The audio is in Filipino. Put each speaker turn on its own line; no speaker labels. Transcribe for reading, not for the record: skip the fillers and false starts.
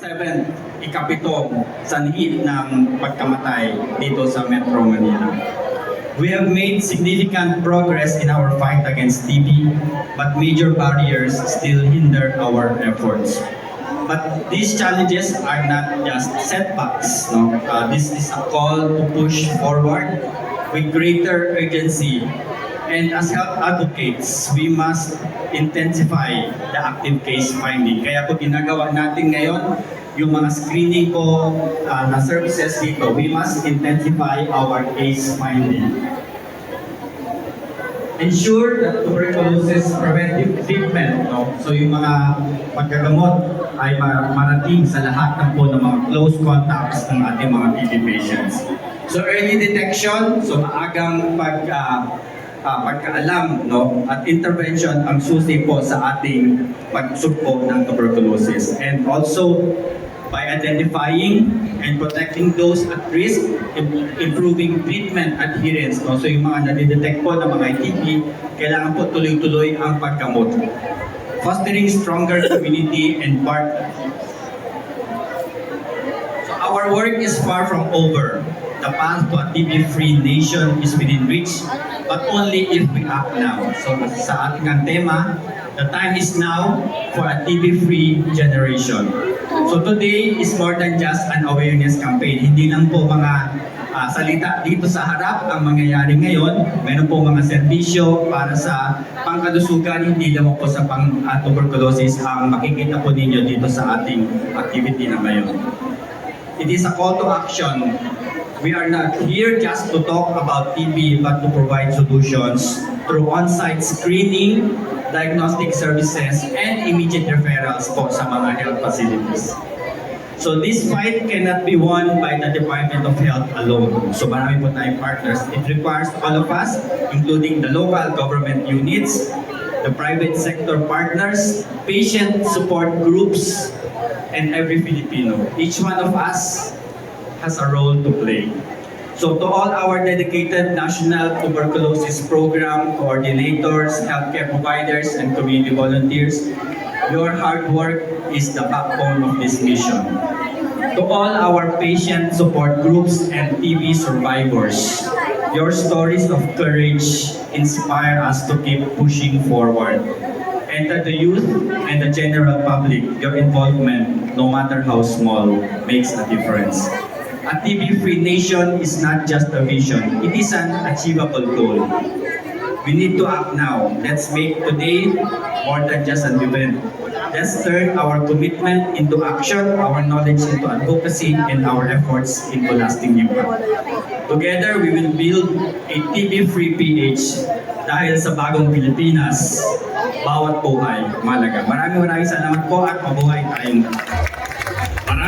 7th, ikapito sanhi ng pagkamatay dito sa Metro Manila. We have made significant progress in our fight against TB, but major barriers still hinder our efforts. But these challenges are not just setbacks. No? This is a call to push forward with greater urgency. And as health advocates, we must intensify the active case finding. Kaya po ginagawa natin ngayon, yung mga screening po na services dito, we must intensify our case finding. Ensure that tuberculosis preventive treatment, no? So yung mga paggagamot ay marating sa lahat ng po ng mga close contacts ng ating mga TB patients. So early detection, so maagang pagkaalam, no, at intervention ang susi po sa ating pagsugpo ng tuberculosis. And also, by identifying and protecting those at risk, improving treatment adherence. No? So yung mga nadidetect po ng mga TB, kailangan po tuloy-tuloy ang paggamot. Fostering stronger community and part. So our work is far from over. The path to a TB-free nation is within reach, but only if we act now. So sa ating ang tema, the time is now for a TB-free generation. So today is more than just an awareness campaign. Hindi lang po mga salita dito sa harap ang mangyayari ngayon. Meron po mga serbisyo para sa pangkalusugan, hindi lang po sa tuberculosis ang makikita po ninyo dito sa ating activity na ngayon. It is a call to action. We are not here just to talk about TB but to provide solutions through on-site screening, diagnostic services, and immediate referrals po sa mga health facilities. So this fight cannot be won by the Department of Health alone. So marami po tayong partners. It requires all of us, including the local government units, the private sector partners, patient support groups, and every Filipino. Each one of us has a role to play. So to all our dedicated National Tuberculosis Program coordinators, healthcare providers, and community volunteers, your hard work is the backbone of this mission. To all our patient support groups and TB survivors, your stories of courage inspire us to keep pushing forward. And to the youth and the general public, your involvement, no matter how small, makes a difference. A TB-free nation is not just a vision, it is an achievable goal. We need to act now. Let's make today more than just an event. Let's turn our commitment into action, our knowledge into advocacy, and our efforts into lasting impact. Together, we will build a TB-free PH dahil sa bagong Pilipinas, bawat buhay mahalaga. Maraming salamat po at mabuhay tayong